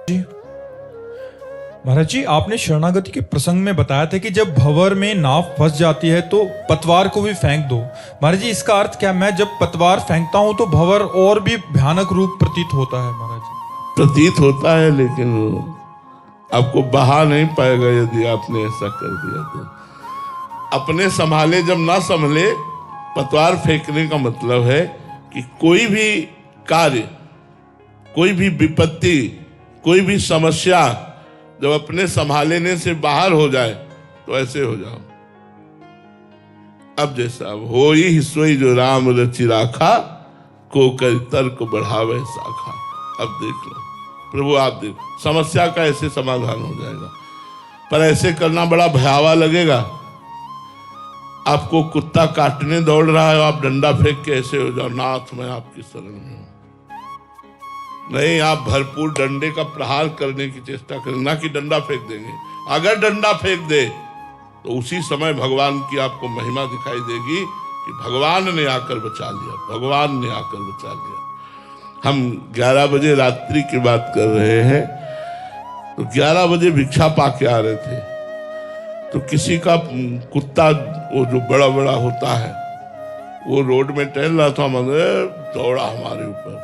जी महाराज जी, आपने शरणागति के प्रसंग में बताया था कि जब भंवर में नाव फंस जाती है तो पतवार को भी फेंक दो। महाराज जी, इसका अर्थ क्या? मैं जब पतवार फेंकता हूं तो भंवर और भी भयानक रूप प्रतीत होता है महाराज जी। प्रतीत होता है, लेकिन आपको बहा नहीं पाएगा यदि आपने ऐसा कर दिया तो। अपने संभाले जब ना संभले, पतवार फेंकने का मतलब है कि कोई भी कार्य, कोई भी विपत्ति, कोई भी समस्या जब अपने संभालने से बाहर हो जाए तो ऐसे हो जाओ। अब जैसा हो ही सोई जो राम रचि राखा, को कर तर्क बढ़ावे शाखा। अब देख लो प्रभु, आप देखो समस्या का ऐसे समाधान हो जाएगा। पर ऐसे करना बड़ा भयावह लगेगा। आपको कुत्ता काटने दौड़ रहा है, आप डंडा फेंक के ऐसे हो जाओ, नाथ मैं आपकी शरण में हूं। नहीं, आप भरपूर डंडे का प्रहार करने की चेष्टा करें, ना कि डंडा फेंक देंगे। अगर डंडा फेंक दे तो उसी समय भगवान की आपको महिमा दिखाई देगी कि भगवान ने आकर बचा लिया, भगवान ने आकर बचा लिया। हम 11 बजे रात्रि की बात कर रहे हैं, तो 11 बजे भिक्षा पाके आ रहे थे, तो किसी का कुत्ता, वो जो बड़ा बड़ा होता है, वो रोड में टहल रहा था, मगर दौड़ा हमारे ऊपर।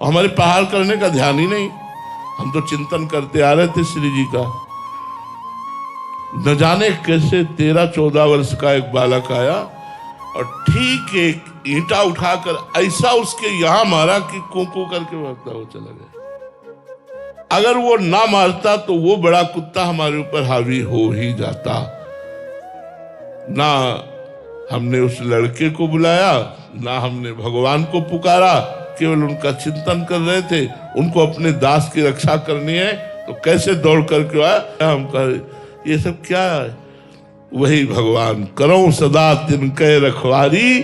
हमारे प्रहार करने का ध्यान ही नहीं, हम तो चिंतन करते आ रहे थे श्री जी का। न जाने कैसे 13-14 वर्ष का एक बालक आया और ठीक एक ईंटा उठाकर ऐसा उसके यहां मारा कि कू करके भागता वो चला गया। अगर वो ना मारता तो वो बड़ा कुत्ता हमारे ऊपर हावी हो ही जाता। ना हमने उस लड़के को बुलाया, ना हमने भगवान को पुकारा, केवल उनका चिंतन कर रहे थे। उनको अपने दास की रक्षा करनी है तो कैसे दौड़ करके आया। हम कह ये सब क्या है? वही भगवान, करो सदा तिनके रखवारी,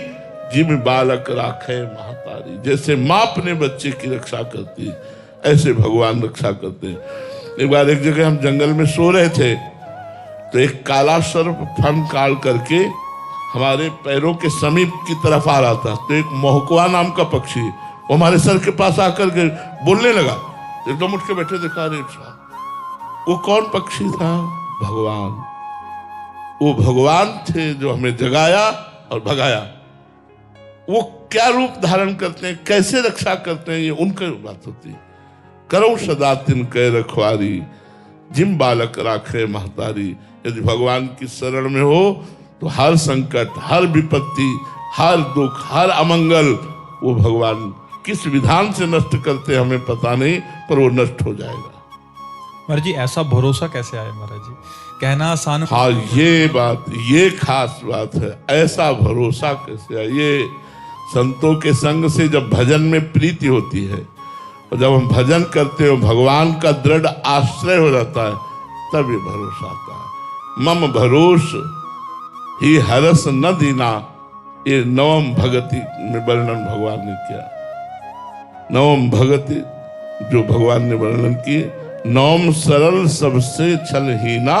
जिम बालक राखे महतारी। जैसे माँ अपने बच्चे की रक्षा करती, ऐसे भगवान रक्षा करते हैं। एक बार एक जगह हम जंगल में सो रहे थे, तो एक काला सर्प फन काल करके हमारे पैरों के समीप की तरफ आ रहा था। तो एक मोहकुआ नाम का पक्षी वो हमारे सर के पास आकर के बोलने लगा। एकदम उठ के बैठे, देखा रे वो कौन पक्षी था? भगवान। वो भगवान थे जो हमें जगाया और भगाया। वो क्या रूप धारण करते हैं, कैसे रक्षा करते हैं, ये उनकी बात होती है। करो सदा तिनके रखवारी, जिम बालक राखे महतारी। यदि भगवान की शरण में हो तो हर संकट, हर विपत्ति, हर दुख, हर अमंगल वो भगवान किस विधान से नष्ट करते हैं हमें पता नहीं, पर वो नष्ट हो जाएगा। महाराज जी, ऐसा भरोसा कैसे आए महाराज जी? कहना आसान। हाँ, ये बात, ये खास बात है। ऐसा भरोसा कैसे आए? ये संतों के संग से जब भजन में प्रीति होती है और जब हम भजन करते हो, भगवान का दृढ़ आश्रय हो जाता है, तब ये भरोसा आता है। मम भरोस ही हरस न दीना, ये नवम भगति में वर्णन भगवान ने किया। नवम भगति जो भगवान ने वर्णन की, नवम सरल सबसे छल हीना,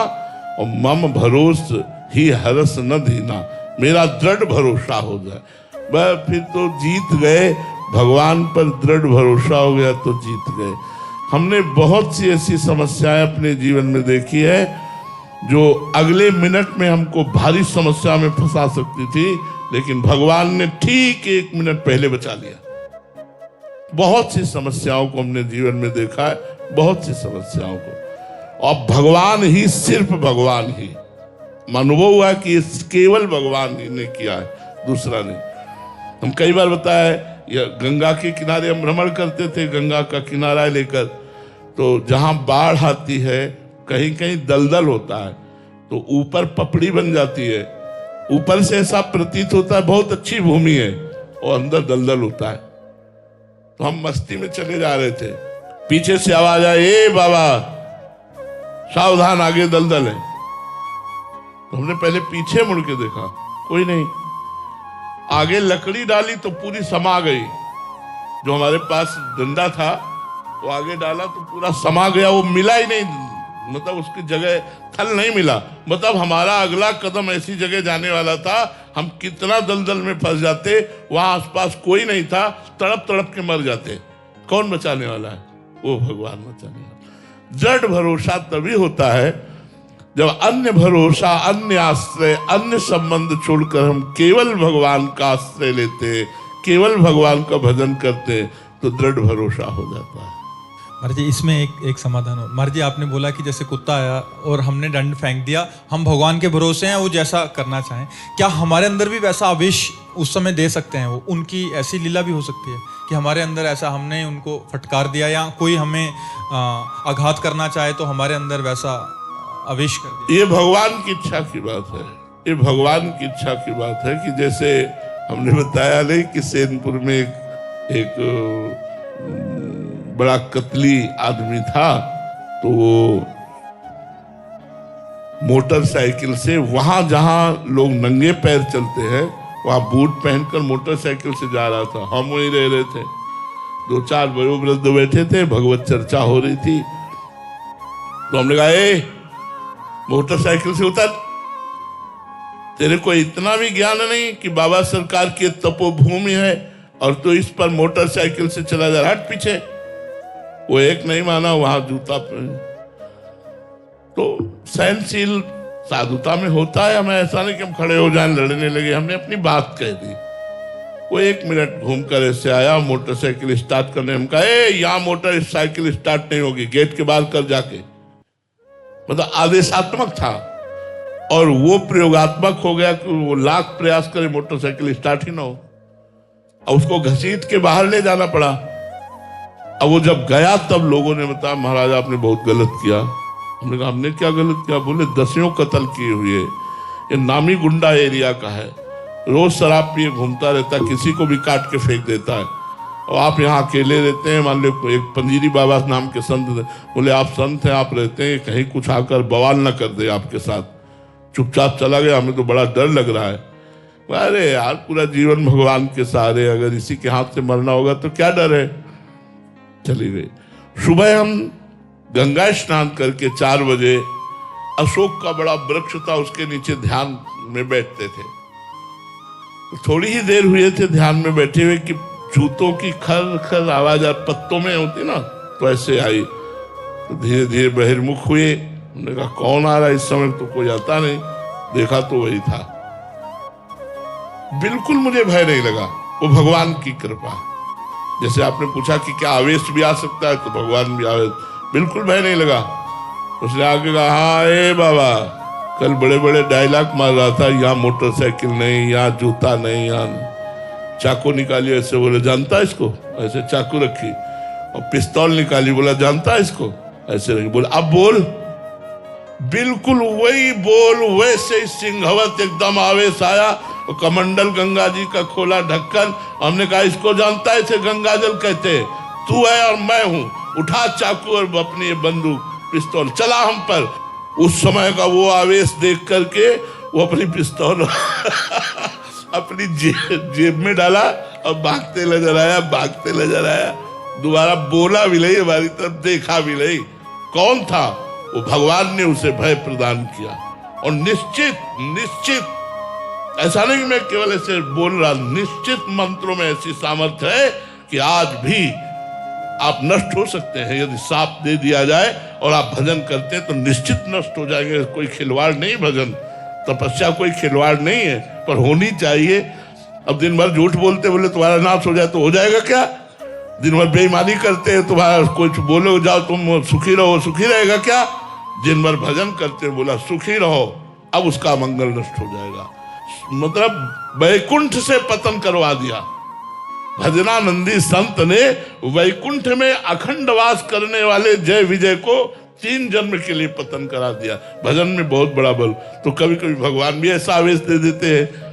और मम भरोस ही हरस न दीना। मेरा दृढ़ भरोसा हो जाए, वह फिर तो जीत गए। भगवान पर दृढ़ भरोसा हो गया तो जीत गए। हमने बहुत सी ऐसी समस्याएं अपने जीवन में देखी है जो अगले मिनट में हमको भारी समस्या में फंसा सकती थी, लेकिन भगवान ने ठीक 1 मिनट पहले बचा लिया। बहुत सी समस्याओं को हमने जीवन में देखा है, बहुत सी समस्याओं को। और भगवान ही, सिर्फ भगवान ही, अनुभव हुआ कि ये केवल भगवान ही ने किया है, दूसरा नहीं। हम कई बार बताया, गंगा के किनारे हम भ्रमण करते थे, गंगा का किनारा लेकर, तो जहां बाढ़ आती है कहीं कहीं दलदल होता है, तो ऊपर पपड़ी बन जाती है। ऊपर से ऐसा प्रतीत होता है बहुत अच्छी भूमि है, और अंदर दलदल होता है। तो हम मस्ती में चले जा रहे थे, पीछे से आवाज आई, ए बाबा सावधान, आगे दलदल है। तो हमने पहले पीछे मुड़ के देखा, कोई नहीं। आगे लकड़ी डाली तो पूरी समा गई। जो हमारे पास डंडा था वो आगे डाला तो पूरा समा गया, वो मिला ही नहीं, मतलब उसकी जगह थल नहीं मिला। मतलब हमारा अगला कदम ऐसी जगह जाने वाला था, हम कितना दलदल में फंस जाते, वहां आसपास कोई नहीं था, तड़प तड़प के मर जाते। कौन बचाने वाला है? वो भगवान में चलेगा। जड़ भरोसा तभी होता है जब अन्य भरोसा, अन्य आश्रय, अन्य संबंध छोड़कर हम केवल भगवान का आश्रय लेते, केवल भगवान का भजन करते, तो दृढ़ भरोसा हो जाता है। महाराज जी इसमें एक समाधान हो। महाराज जी आपने बोला कि जैसे कुत्ता आया और हमने दंड फेंक दिया, हम भगवान के भरोसे हैं, वो जैसा करना चाहें, क्या हमारे अंदर भी वैसा आवेश उस समय दे सकते हैं? वो उनकी ऐसी लीला भी हो सकती है कि हमारे अंदर ऐसा, हमने उनको फटकार दिया या कोई हमें आघात करना चाहे तो हमारे अंदर वैसा आवेश कर दिया? ये भगवान की इच्छा की बात है, ये भगवान की इच्छा की बात है कि जैसे हमने बताया नहीं कि सैनपुर में एक बड़ा कतली आदमी था, तो वो मोटरसाइकिल से वहां जहां लोग नंगे पैर चलते हैं वहां बूट पहनकर मोटरसाइकिल से जा रहा था। हम वहीं रह रहे थे, 2-4 वयोवृद्ध बैठे थे, भगवत चर्चा हो रही थी। तो हमने कहा, ए मोटरसाइकिल से उतर, तेरे को इतना भी ज्ञान नहीं कि बाबा सरकार की तपोभूमि है और तो इस पर मोटरसाइकिल से चला जा रहा, हट पीछे। वो एक नहीं माना, वहां जूता पहन। तो सहनशील साधुता में होता है, हमें ऐसा नहीं कि हम खड़े हो जाएं, लड़ने लगे, हमने अपनी बात कह दी। वो 1 मिनट घूमकर ऐसे आया, मोटरसाइकिल स्टार्ट करने, हम कहा, यहाँ मोटरसाइकिल स्टार्ट नहीं होगी, गेट के बाहर कर जाके। मतलब आदेशात्मक था और वो प्रयोगात्मक हो गया कि वो लाख प्रयास करे मोटरसाइकिल स्टार्ट ही ना हो, और उसको घसीट के बाहर ले जाना पड़ा। अब वो जब गया तब लोगों ने बताया, महाराज आपने बहुत गलत किया। हमने कहा, हमने क्या गलत किया? बोले 10 कत्ल किए हुए, ये नामी गुंडा एरिया का है, रोज शराब पिए घूमता रहता, किसी को भी काट के फेंक देता है, और आप यहाँ अकेले रहते हैं। मान लो एक पंजीरी बाबा नाम के संत, बोले आप संत हैं, आप रहते हैं, कहीं कुछ आकर बवाल ना कर दे आपके साथ। चुपचाप चला गया, हमें तो बड़ा डर लग रहा है। अरे यार, पूरा जीवन भगवान के सहारे, अगर इसी के हाथ से मरना होगा तो क्या डर है। चली गई। सुबह हम गंगा स्नान करके 4 बजे अशोक का बड़ा वृक्ष था, उसके नीचे ध्यान में बैठते थे। थोड़ी ही देर हुए थे ध्यान में बैठे हुए कि जूतों की खर खर आवाज पत्तों में होती ना, तो ऐसे आई। तो धीरे धीरे बहिर्मुख हुए। हमने कहा, कौन आ रहा है इस समय? तो कोई आता नहीं। देखा तो वही था। बिल्कुल मुझे भय नहीं लगा, वो भगवान की कृपा। जैसे आपने पूछा कि क्या आवेश भी आ सकता है, तो भगवान भी आवेश, बिल्कुल भय नहीं लगा। उसने आगे कहा, हाँ ए बाबा, कल बड़े बड़े डायलॉग मार रहा था, यहाँ मोटरसाइकिल नहीं, यहाँ जूता नहीं, यहाँ चाकू निकाली, ऐसे बोले जानता है इसको, ऐसे चाकू रखी, और पिस्तौल निकाली, बोला जानता है इसको, ऐसे रखी, बोला अब बोल। बिल्कुल वही बोल, वैसे सिंहवत एकदम आवेश आया, और कमंडल गंगा जी का खोला ढक्कन। हमने कहा, इसको जानता है, इसे गंगा जल कहते, तू है और मैं हूं, उठा चाकू और अपनी बंदूक पिस्तौल, चला हम पर। उस समय का वो आवेश देख करके वो अपनी पिस्तौल अपनी जेब में डाला और भागते नजर आया, भागते नजर आया। दोबारा बोला भी नहीं, हमारी तरफ देखा भी नहीं। कौन था वो? भगवान ने उसे भय प्रदान किया। और निश्चित ऐसा नहीं मैं केवल ऐसे बोल रहा, निश्चित मंत्रों में ऐसी सामर्थ्य है कि आज भी आप नष्ट हो सकते हैं। यदि साप दे दिया जाए और आप भजन करते हैं तो निश्चित नष्ट हो जाएंगे। कोई खिलवाड़ नहीं, भजन तपस्या कोई खिलवाड़ नहीं है, पर होनी चाहिए। अब दिन भर झूठ बोलते बोले तुम्हारा नाश हो जाए तो हो जाएगा क्या? दिन भर बेईमानी करते हैं, तुम्हारा कुछ बोलो जाओ तुम सुखी रहो, सुखी रहेगा क्या? दिन भर भजन करते बोला सुखी रहो, अब उसका मंगल नष्ट हो जाएगा। मतलब वैकुंठ से पतन करवा दिया। भजनानंदी संत ने वैकुंठ में अखंड वास करने वाले जय विजय को 3 जन्म के लिए पतन करा दिया। भजन में बहुत बड़ा बल। तो कभी कभी भगवान भी ऐसा आवेश दे देते हैं।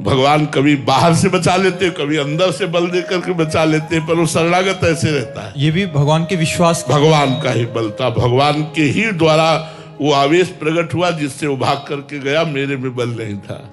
भगवान कभी बाहर से बचा लेते, कभी अंदर से बल दे करके बचा लेते, पर वो शरणागत ऐसे रहता है। ये भी भगवान के विश्वास, भगवान का ही बल था। भगवान के ही द्वारा वो आवेश प्रकट हुआ जिससे वो भाग करके गया, मेरे में बल नहीं था।